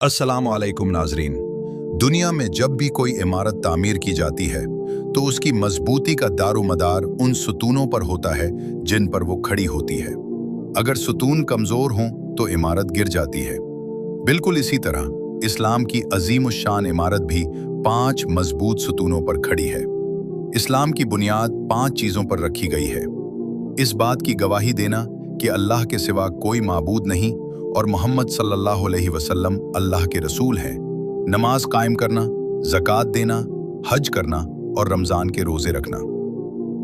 अस्सलाम वालेकुम नाजरीन। दुनिया में जब भी कोई इमारत तामीर की जाती है तो उसकी मजबूती का दारोमदार उन सुतूनों पर होता है जिन पर वो खड़ी होती है। अगर सुतून कमजोर हों तो इमारत गिर जाती है। बिल्कुल इसी तरह इस्लाम की अजीम शान इमारत भी 5 मजबूत सुतूनों पर खड़ी है। इस्लाम की बुनियाद 5 चीजों पर रखी गई है। इस बात की गवाही देना कि अल्लाह के सिवा कोई माबूद नहीं और मोहम्मद सल्लल्लाहु अलैहि वसल्लम अल्लाह के रसूल हैं। नमाज कायम करना, ज़कात देना, हज करना और रमज़ान के रोज़े रखना।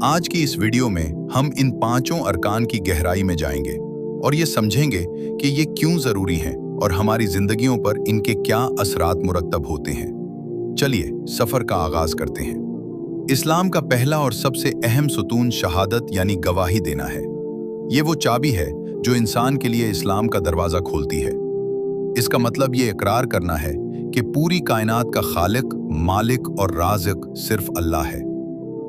आज की इस वीडियो में हम इन 5 अरकान की गहराई में जाएंगे और ये समझेंगे कि ये क्यों ज़रूरी हैं और हमारी ज़िंदगियों पर इनके क्या असरात मुरत्तब होते हैं। चलिए सफ़र का आगाज़ करते हैं। इस्लाम का पहला और सबसे अहम सुतून शहादत यानी गवाही देना है। ये वो चाबी है जो इंसान के लिए इस्लाम का दरवाज़ा खोलती है। इसका मतलब ये इकरार करना है कि पूरी कायनात का खालिक, मालिक और राज़िक सिर्फ अल्लाह है।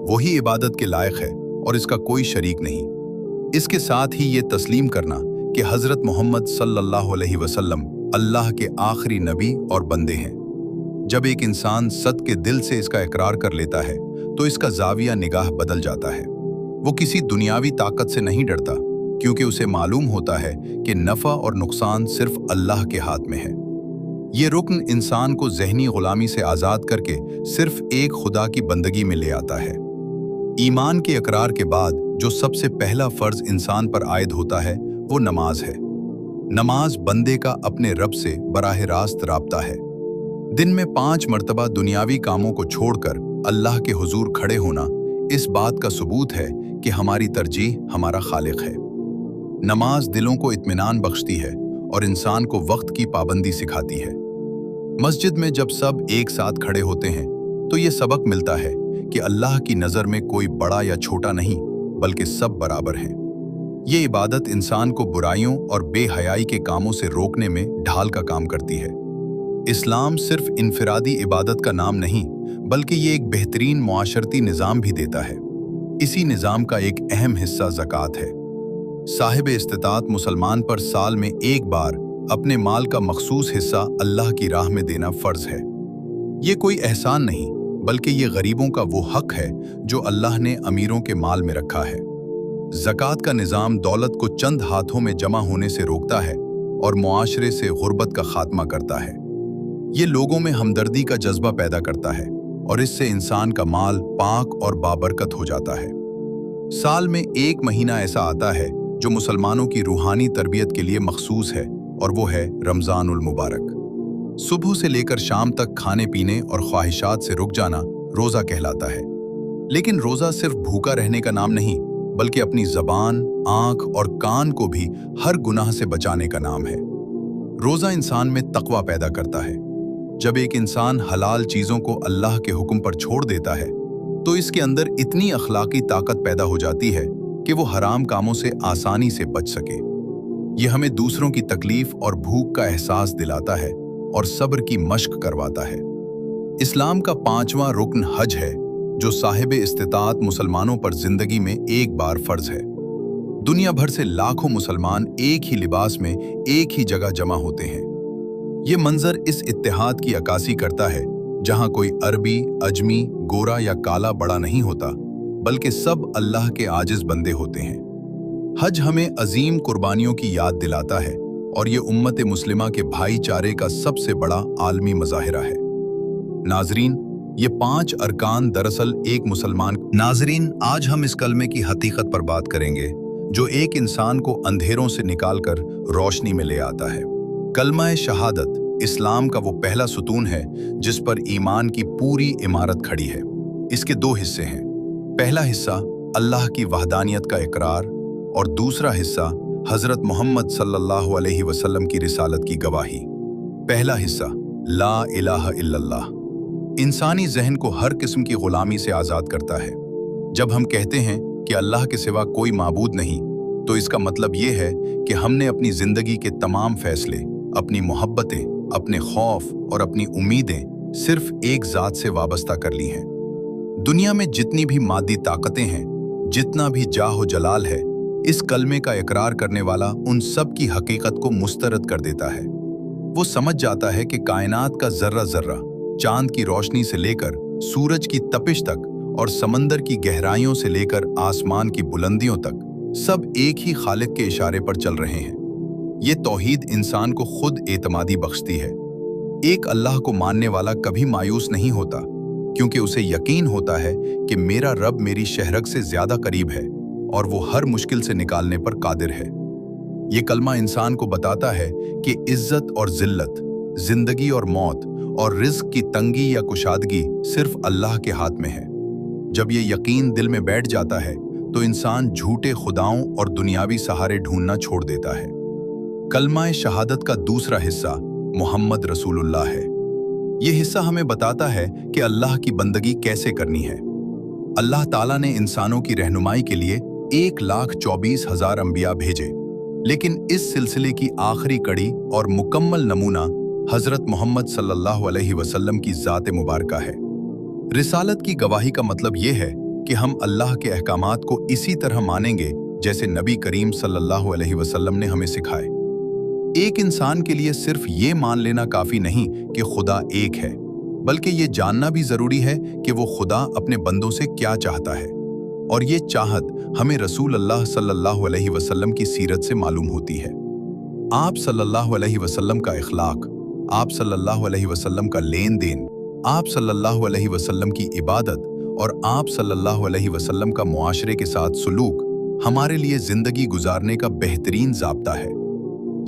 वही इबादत के लायक है और इसका कोई शरीक नहीं। इसके साथ ही ये तस्लीम करना कि हज़रत मोहम्मद सल्लल्लाहु अलैहि वसल्लम अल्लाह के आखिरी नबी और बंदे हैं। जब एक इंसान सद के दिल से इसका इकरार कर लेता है तो इसका ज़ाविया निगाह बदल जाता है। वो किसी दुनियावी ताकत से नहीं डरता क्योंकि उसे मालूम होता है कि नफ़ा और नुकसान सिर्फ अल्लाह के हाथ में है। ये रुक्न इंसान को ज़हनी गुलामी से आज़ाद करके सिर्फ एक खुदा की बंदगी में ले आता है। ईमान के इकरार के बाद जो सबसे पहला फ़र्ज़ इंसान पर आयद होता है वो नमाज है। नमाज बंदे का अपने रब से बराह रास्त राब्ता है। दिन में 5 मरतबा दुनियावी कामों को छोड़कर अल्लाह के हुजूर खड़े होना इस बात का सबूत है कि हमारी तरजीह हमारा खालिक है। नमाज दिलों को इत्मीनान बख्शती है और इंसान को वक्त की पाबंदी सिखाती है। मस्जिद में जब सब एक साथ खड़े होते हैं तो ये सबक मिलता है कि अल्लाह की नज़र में कोई बड़ा या छोटा नहीं बल्कि सब बराबर हैं। ये इबादत इंसान को बुराइयों और बेहयाई के कामों से रोकने में ढाल का काम करती है। इस्लाम सिर्फ इनफरादी इबादत का नाम नहीं बल्कि ये एक बेहतरीन मुआशरती निज़ाम भी देता है। इसी निज़ाम का एक अहम हिस्सा ज़कात है। साहिब इस्तिताअत मुसलमान पर साल में एक बार अपने माल का मखसूस हिस्सा अल्लाह की राह में देना फ़र्ज है। ये कोई एहसान नहीं बल्कि ये गरीबों का वो हक है जो अल्लाह ने अमीरों के माल में रखा है। ज़कात का निज़ाम दौलत को चंद हाथों में जमा होने से रोकता है और मुआशरे से गुर्बत का खात्मा करता है। ये लोगों में हमदर्दी का जज्बा पैदा करता है और इससे इंसान का माल पाक और बाबरकत हो जाता है। साल में एक महीना ऐसा आता है जो मुसलमानों की रूहानी तरबियत के लिए मखसूस है और वो है रमज़ानुल मुबारक। सुबह से लेकर शाम तक खाने पीने और ख्वाहिशात से रुक जाना रोज़ा कहलाता है। लेकिन रोज़ा सिर्फ भूखा रहने का नाम नहीं बल्कि अपनी ज़बान, आँख और कान को भी हर गुनाह से बचाने का नाम है। रोज़ा इंसान में तक़वा पैदा करता है। जब एक इंसान हलाल चीज़ों को अल्लाह के हुक्म पर छोड़ देता है तो इसके अंदर इतनी अखलाकी ताकत पैदा हो जाती है कि वो हराम कामों से आसानी से बच सके। ये हमें दूसरों की तकलीफ और भूख का एहसास दिलाता है और सब्र की मश्क करवाता है। इस्लाम का 5वां रुकन हज है जो साहिब इस्तिताअत मुसलमानों पर जिंदगी में एक बार फर्ज है। दुनिया भर से लाखों मुसलमान एक ही लिबास में एक ही जगह जमा होते हैं। ये मंजर इस इत्तेहाद की अक्कासी करता है जहां कोई अरबी, अजमी, गोरा या काला बड़ा नहीं होता बल्कि सब अल्लाह के आजिज बंदे होते हैं। हज हमें अजीम कुर्बानियों की याद दिलाता है और ये उम्मत मुस्लिमा के भाईचारे का सबसे बड़ा आलमी मज़ाहिरा है। नाजरीन, ये 5 अरकान दरअसल एक मुसलमान। नाजरीन, आज हम इस कलमे की हकीकत पर बात करेंगे जो एक इंसान को अंधेरों से निकालकर रोशनी में ले आता है। कलमा शहादत इस्लाम का वो पहला सुतून है जिस पर ईमान की पूरी इमारत खड़ी है। इसके 2 हिस्से हैं। पहला हिस्सा अल्लाह की वहदानियत का इकरार और दूसरा हिस्सा हज़रत मोहम्मद सल्लल्लाहु अलैहि वसल्लम की रिसालत की गवाही। पहला हिस्सा ला इलाहा इल्लल्लाह इंसानी जहन को हर किस्म की गुलामी से आज़ाद करता है। जब हम कहते हैं कि अल्लाह के सिवा कोई माबूद नहीं तो इसका मतलब ये है कि हमने अपनी ज़िंदगी के तमाम फैसले, अपनी मोहब्बतें, अपने खौफ और अपनी उम्मीदें सिर्फ एक ज़ात से वाबस्ता कर ली हैं। दुनिया में जितनी भी मादी ताकतें हैं, जितना भी जाहो जलाल है, इस कलमे का इकरार करने वाला उन सब की हकीकत को मुस्तरद कर देता है। वो समझ जाता है कि कायनात का जर्रा जर्रा, चांद की रोशनी से लेकर सूरज की तपिश तक और समंदर की गहराइयों से लेकर आसमान की बुलंदियों तक, सब एक ही खालिक के इशारे पर चल रहे हैं। ये तौहीद इंसान को खुद एतमादी बख्शती है। एक अल्लाह को मानने वाला कभी मायूस नहीं होता, क्योंकि उसे यकीन होता है कि मेरा रब मेरी शहरग से ज्यादा करीब है और वो हर मुश्किल से निकालने पर कादिर है। ये कलमा इंसान को बताता है कि इज्जत और जिल्लत, जिंदगी और मौत और रिज्क की तंगी या कुशादगी सिर्फ अल्लाह के हाथ में है। जब ये यकीन दिल में बैठ जाता है तो इंसान झूठे खुदाओं और दुनियावी सहारे ढूंढना छोड़ देता है। कलमा शहादत का दूसरा हिस्सा मोहम्मद रसूलुल्लाह है। ये हिस्सा हमें बताता है कि अल्लाह की बंदगी कैसे करनी है। अल्लाह ताला ने इंसानों की रहनुमाई के लिए 1,24,000 अंबिया भेजे, लेकिन इस सिलसिले की आखिरी कड़ी और मुकम्मल नमूना हजरत मोहम्मद सल्लल्लाहु अलैहि वसल्लम की ज़ात मुबारका है। रिसालत की गवाही का मतलब ये है कि हम अल्लाह के अहकामात को इसी तरह मानेंगे जैसे नबी करीम सल्लल्लाहु अलैहि वसल्लम ने हमें सिखाए। एक इंसान के लिए सिर्फ ये मान लेना काफी नहीं कि खुदा एक है, बल्कि ये जानना भी जरूरी है कि वो खुदा अपने बंदों से क्या चाहता है, और ये चाहत हमें रसूल अल्लाह सल्लल्लाहु अलैहि वसल्लम की सीरत से मालूम होती है। आप सल्लल्लाहु अलैहि वसल्लम का इखलाक, आप सल्लल्लाहु अलैहि वसल्लम का लेन देन, आप सल्लल्लाहु अलैहि वसल्लम की इबादत और आप सल्लल्लाहु अलैहि वसल्लम का मुआशरे के साथ सुलूक हमारे लिए जिंदगी गुजारने का बेहतरीन ज़ाब्ता है।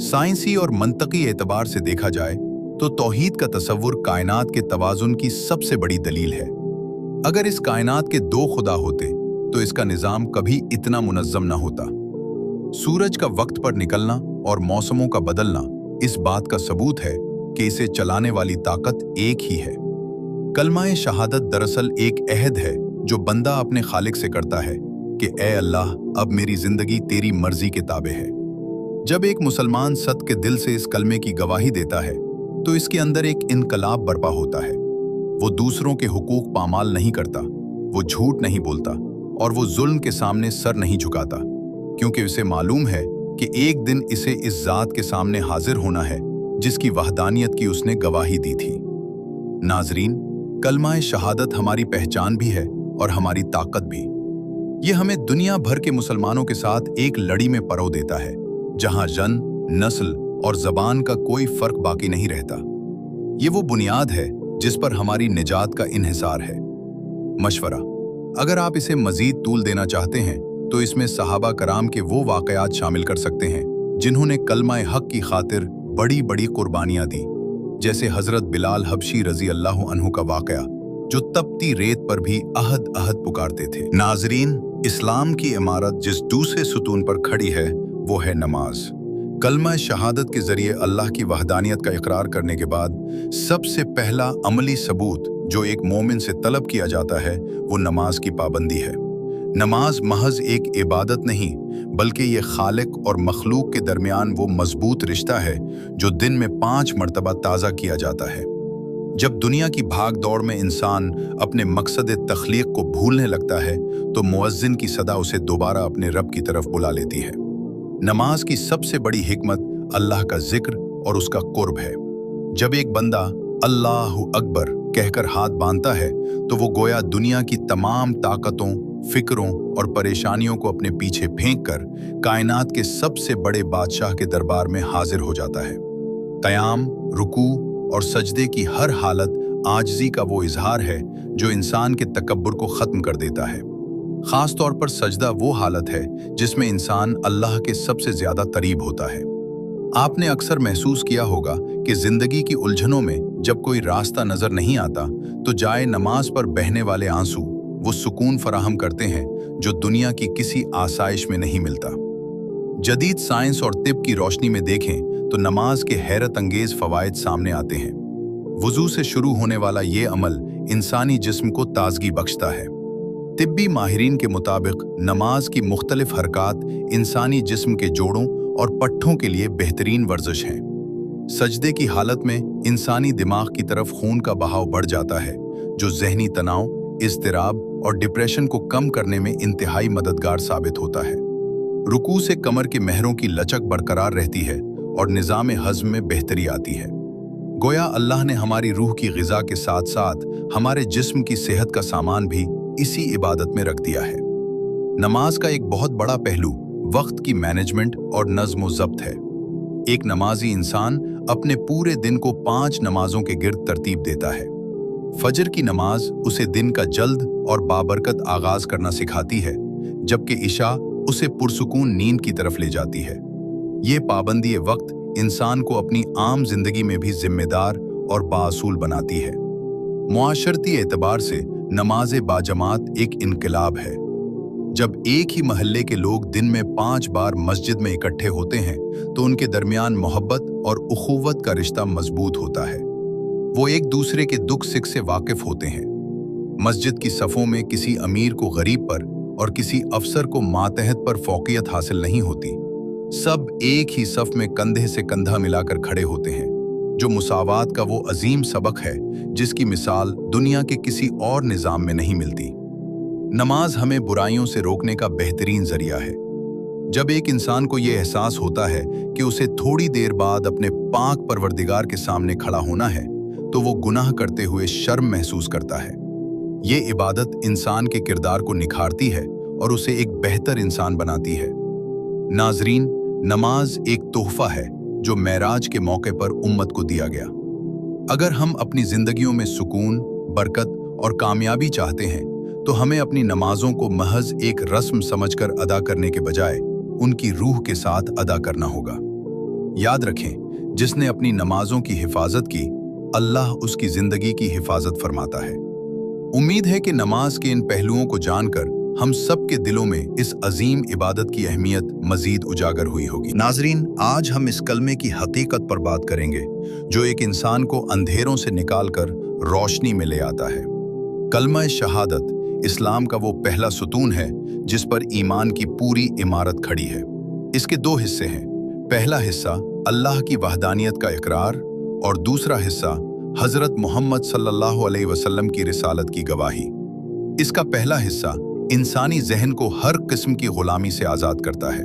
साइंसी और मंतकी एतबार से देखा जाए तो तौहीद का तसव्वुर कायनात के तवाज़ुन की सबसे बड़ी दलील है। अगर इस कायनात के दो खुदा होते तो इसका निज़ाम कभी इतना मुनज़्ज़म ना होता। सूरज का वक्त पर निकलना और मौसमों का बदलना इस बात का सबूत है कि इसे चलाने वाली ताकत एक ही है। कलमाए शहादत दरअसल एक अहद है जो बंदा अपने खालिक से करता है कि ए अल्लाह, अब मेरी जिंदगी तेरी मर्जी के ताबे है। जब एक मुसलमान सत के दिल से इस कलमे की गवाही देता है तो इसके अंदर एक इनकलाब बर्पा होता है। वो दूसरों के हुकूक पामाल नहीं करता, वो झूठ नहीं बोलता और वो जुल्म के सामने सर नहीं झुकाता, क्योंकि उसे मालूम है कि एक दिन इसे इस जात के सामने हाजिर होना है जिसकी वहदानियत की उसने गवाही दी थी। नाजरीन, कलमाए शहादत हमारी पहचान भी है और हमारी ताकत भी। ये हमें दुनिया भर के मुसलमानों के साथ एक लड़ी में परो देता है जहां जन, नस्ल और जबान का कोई फर्क बाकी नहीं रहता। ये वो बुनियाद है जिस पर हमारी निजात का इन्हिसार है। मशवरा: अगर आप इसे मजीद तूल देना चाहते हैं तो इसमें सहाबा कराम के वो वाकयात शामिल कर सकते हैं जिन्होंने कलमाए हक की खातिर बड़ी बड़ी कुर्बानियां दी, जैसे हजरत बिलाल हबशी रजी अल्लाह अन्हु का वाकया जो तपती रेत पर भी अहद अहद पुकारते थे। नाजरीन, इस्लाम की इमारत जिस दूसरे सुतून पर खड़ी है वो है नमाज। कलमा शहादत के जरिए अल्लाह की वहदानियत का इकरार करने के बाद सबसे पहला अमली सबूत जो एक मोमिन से तलब किया जाता है वो नमाज की पाबंदी है। नमाज महज एक इबादत नहीं, बल्कि ये खालिक और मखलूक के दरमियान वो मजबूत रिश्ता है जो दिन में 5 मरतबा ताज़ा किया जाता है। जब दुनिया की भाग दौड़ में इंसान अपने मकसद तख्लीक को भूलने लगता है तो मुअज्जिन की सदा उसे दोबारा अपने रब की तरफ बुला लेती है। नमाज की सबसे बड़ी हिकमत अल्लाह का जिक्र और उसका कुर्ब है। जब एक बंदा अल्लाहु अकबर कहकर हाथ बांधता है तो वो गोया दुनिया की तमाम ताकतों, फिक्रों और परेशानियों को अपने पीछे फेंककर कायनात के सबसे बड़े बादशाह के दरबार में हाजिर हो जाता है। क़याम, रुकू और सजदे की हर हालत आजिज़ी का वो इजहार है जो इंसान के तकब्बुर को ख़त्म कर देता है। ख़ास तौर पर सजदा वो हालत है जिसमें इंसान अल्लाह के सबसे ज़्यादा करीब होता है। आपने अक्सर महसूस किया होगा कि ज़िंदगी की उलझनों में जब कोई रास्ता नज़र नहीं आता तो जाए नमाज पर बहने वाले आंसू वो सुकून फराहम करते हैं जो दुनिया की किसी आसाइश में नहीं मिलता। जदीद साइंस और तिब की रोशनी में देखें तो नमाज के हैरत अंगेज फ़वाइद सामने आते हैं। वुज़ू से शुरू होने वाला ये अमल इंसानी जिस्म को ताजगी बख्शता है। तिब्बी माहिरीन के मुताबिक नमाज की मुख्तलिफ हरकात इंसानी जिस्म के जोड़ों और पट्ठों के लिए बेहतरीन वर्जिश हैं। सजदे की हालत में इंसानी दिमाग की तरफ खून का बहाव बढ़ जाता है जो जहनी तनाव, इज़्तिराब और डिप्रेशन को कम करने में इंतहाई मददगार साबित होता है। रुकू से कमर के महरों की लचक बरकरार रहती है और निज़ाम हज़्म में बेहतरी आती है। गोया अल्लाह ने हमारी रूह की ग़िज़ा के साथ साथ हमारे जिस्म की सेहत का सामान भी इसी इबादत में रख दिया है। नमाज का एक बहुत बड़ा पहलू वक्त की मैनेजमेंट और नज़्म व ज़ब्त है। एक नमाजी इंसान अपने पूरे दिन को 5 नमाजों के गिर्द तरतीब देता है। फजर की नमाज उसे दिन का जल्द और बाबरकत आगाज करना सिखाती है, जबकि इशा उसे पुरसुकून नींद की तरफ ले जाती है। ये पाबंदी वक्त इंसान को अपनी आम जिंदगी में भी जिम्मेदार और बाअसूल बनाती है। मुआशरती एतबार से नमाज बाजमात एक इनकलाब है। जब एक ही महल्ले के लोग दिन में 5 बार मस्जिद में इकट्ठे होते हैं तो उनके दरमियान मोहब्बत और उखुवत का रिश्ता मजबूत होता है। वो एक दूसरे के दुख सुख से वाकिफ होते हैं। मस्जिद की सफ़ों में किसी अमीर को गरीब पर और किसी अफसर को मातहत पर फौकियत हासिल नहीं होती। सब एक ही सफ में कंधे से कंधा मिलाकर खड़े होते हैं, जो मुसावात का वो अजीम सबक है जिसकी मिसाल दुनिया के किसी और निज़ाम में नहीं मिलती। नमाज हमें बुराइयों से रोकने का बेहतरीन जरिया है। जब एक इंसान को ये एहसास होता है कि उसे थोड़ी देर बाद अपने पाक परवरदिगार के सामने खड़ा होना है, तो वो गुनाह करते हुए शर्म महसूस करता है। ये इबादत इंसान के किरदार को निखारती है और उसे एक बेहतर इंसान बनाती है। नाजरीन, नमाज एक तोहफा है जो मेराज के मौके पर उम्मत को दिया गया। अगर हम अपनी जिंदगियों में सुकून, बरकत और कामयाबी चाहते हैं तो हमें अपनी नमाजों को महज एक रस्म समझकर अदा करने के बजाय उनकी रूह के साथ अदा करना होगा। याद रखें, जिसने अपनी नमाजों की हिफाजत की, अल्लाह उसकी जिंदगी की हिफाजत फरमाता है। उम्मीद है कि नमाज के इन पहलुओं को जानकर हम सब के दिलों में इस अजीम इबादत की अहमियत मजीद उजागर हुई होगी। नाजरीन, आज हम इस कलमे की हकीकत पर बात करेंगे जो एक इंसान को अंधेरों से निकालकर रोशनी में ले आता है। कलमा शहादत इस्लाम का वो पहला सुतून है जिस पर ईमान की पूरी इमारत खड़ी है। इसके 2 हिस्से हैं। पहला हिस्सा अल्लाह की वहदानियत का इकरार और दूसरा हिस्सा हजरत मोहम्मद सल्लल्लाहु अलैहि वसल्लम की रिसालत की गवाही। इसका पहला हिस्सा इंसानी जहन को हर किस्म की गुलामी से आज़ाद करता है।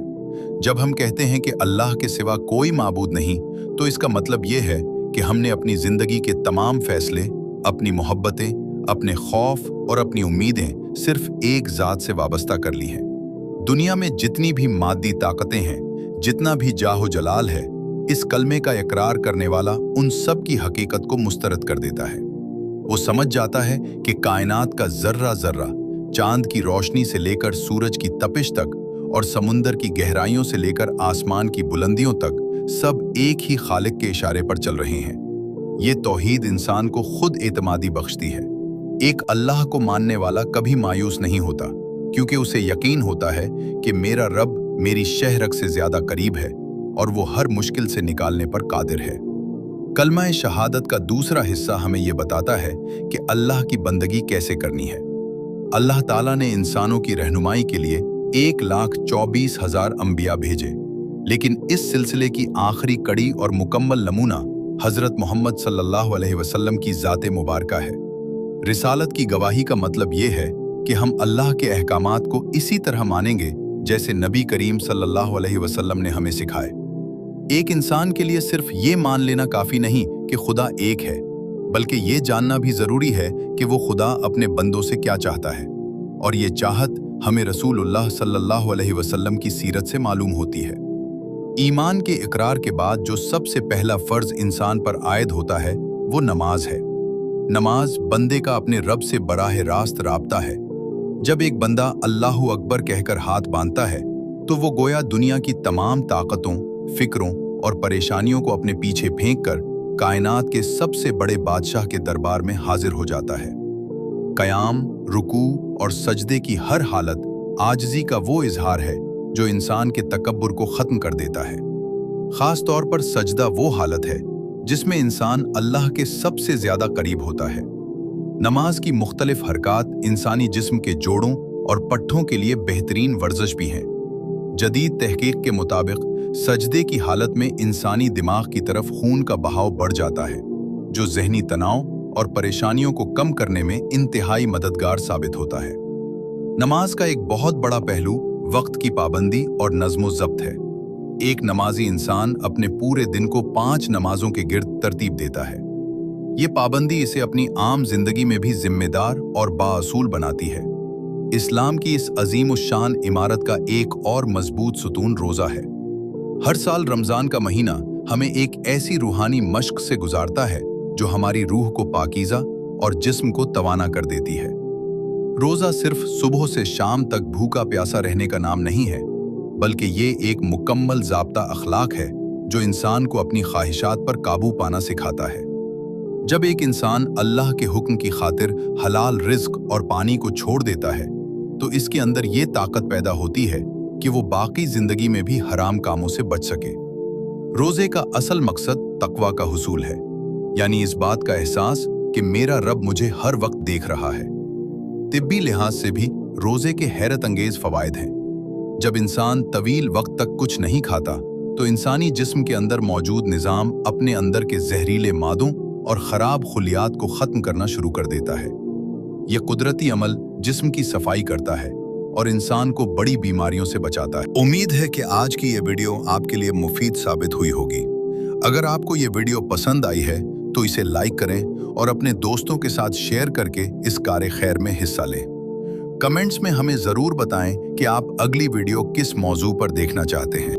जब हम कहते हैं कि अल्लाह के सिवा कोई माबूद नहीं, तो इसका मतलब ये है कि हमने अपनी ज़िंदगी के तमाम फैसले, अपनी मोहब्बतें, अपने खौफ और अपनी उम्मीदें सिर्फ एक ज़ात से वाबस्ता कर ली हैं। दुनिया में जितनी भी मादी ताकतें हैं, जितना भी जाहो जलाल है, इस कलमे का इकरार करने वाला उन सब की हकीकत को मुस्तरद कर देता है। वो समझ जाता है कि कायनात का जर्रा जर्रा, चांद की रोशनी से लेकर सूरज की तपिश तक और समुंदर की गहराइयों से लेकर आसमान की बुलंदियों तक सब एक ही खालिक के इशारे पर चल रहे हैं। ये तौहीद इंसान को खुद एतमादी बख्शती है। एक अल्लाह को मानने वाला कभी मायूस नहीं होता, क्योंकि उसे यकीन होता है कि मेरा रब मेरी शहरक से ज्यादा करीब है और वो हर मुश्किल से निकालने पर कादिर है। कलमा शहादत का दूसरा हिस्सा हमें ये बताता है कि अल्लाह की बंदगी कैसे करनी है। अल्लाह ताला ने इंसानों की रहनुमाई के लिए 1,24,000 अंबिया भेजे, लेकिन इस सिलसिले की आखिरी कड़ी और मुकम्मल नमूना हजरत मोहम्मद सल्लल्लाहु अलैहि वसल्लम की ज़ाते मुबारका है। रिसालत की गवाही का मतलब ये है कि हम अल्लाह के अहकामात को इसी तरह मानेंगे जैसे नबी करीम सल्लल्लाहु अलैहि वसल्लम ने हमें सिखाए। एक इंसान के लिए सिर्फ ये मान लेना काफ़ी नहीं कि खुदा एक है, बल्कि ये जानना भी ज़रूरी है कि वो खुदा अपने बंदों से क्या चाहता है, और ये चाहत हमें रसूलुल्लाह सल्लल्लाहु अलैहि वसल्लम की सीरत से मालूम होती है। ईमान के इकरार के बाद जो सबसे पहला फ़र्ज़ इंसान पर आयद होता है वो नमाज है। नमाज बंदे का अपने रब से बराह रास्त राब्ता है। जब एक बंदा अल्लाहु अकबर कहकर हाथ बांधता है तो वो गोया दुनिया की तमाम ताकतों, फिक्रों और परेशानियों को अपने पीछे फेंक कर कायनात के सबसे बड़े बादशाह के दरबार में हाजिर हो जाता है। क़याम, रुकू और सजदे की हर हालत आजिज़ी का वो इजहार है जो इंसान के तकब्बुर को ख़त्म कर देता है। ख़ास तौर पर सजदा वो हालत है जिसमें इंसान अल्लाह के सबसे ज़्यादा करीब होता है। नमाज की मुख्तलिफ हरकात इंसानी जिस्म के जोड़ों और पट्ठों के लिए बेहतरीन वर्जिश भी हैं। जदीद तहकीक के मुताबिक सजदे की हालत में इंसानी दिमाग की तरफ खून का बहाव बढ़ जाता है, जो ज़हनी तनाव और परेशानियों को कम करने में इंतहाई मददगार साबित होता है। नमाज का एक बहुत बड़ा पहलू वक्त की पाबंदी और नज़्म ज़ब्त है। एक नमाजी इंसान अपने पूरे दिन को 5 नमाजों के गिर्द तरतीब देता है। ये पाबंदी इसे अपनी आम जिंदगी में भी जिम्मेदार और बाअसूल बनाती है। इस्लाम की इस अजीम शान इमारत का एक और मजबूत सुतून रोज़ा है। हर साल रमज़ान का महीना हमें एक ऐसी रूहानी मश्क से गुजारता है जो हमारी रूह को पाकीज़ा और जिस्म को तवाना कर देती है। रोज़ा सिर्फ सुबह से शाम तक भूखा प्यासा रहने का नाम नहीं है, बल्कि ये एक मुकम्मल ज़ाब्ता अखलाक है जो इंसान को अपनी ख्वाहिशात पर काबू पाना सिखाता है। जब एक इंसान अल्लाह के हुक्म की खातिर हलाल रिज्क और पानी को छोड़ देता है, तो इसके अंदर ये ताकत पैदा होती है कि वो बाकी जिंदगी में भी हराम कामों से बच सके। रोज़े का असल मकसद तकवा का हुसूल है, यानी इस बात का एहसास कि मेरा रब मुझे हर वक्त देख रहा है। तिब्बी लिहाज से भी रोज़े के हैरत अंगेज फ़वाइद हैं। जब इंसान तवील वक्त तक कुछ नहीं खाता, तो इंसानी जिस्म के अंदर मौजूद निज़ाम अपने अंदर के जहरीले मादों और ख़राब खुलियात को ख़त्म करना शुरू कर देता है। यह कुदरती अमल जिस्म की सफाई करता है और इंसान को बड़ी बीमारियों से बचाता है। उम्मीद है कि आज की ये वीडियो आपके लिए मुफीद साबित हुई होगी। अगर आपको ये वीडियो पसंद आई है तो इसे लाइक करें और अपने दोस्तों के साथ शेयर करके इस कार्य खैर में हिस्सा लें। कमेंट्स में हमें ज़रूर बताएं कि आप अगली वीडियो किस मौजू पर देखना चाहते हैं।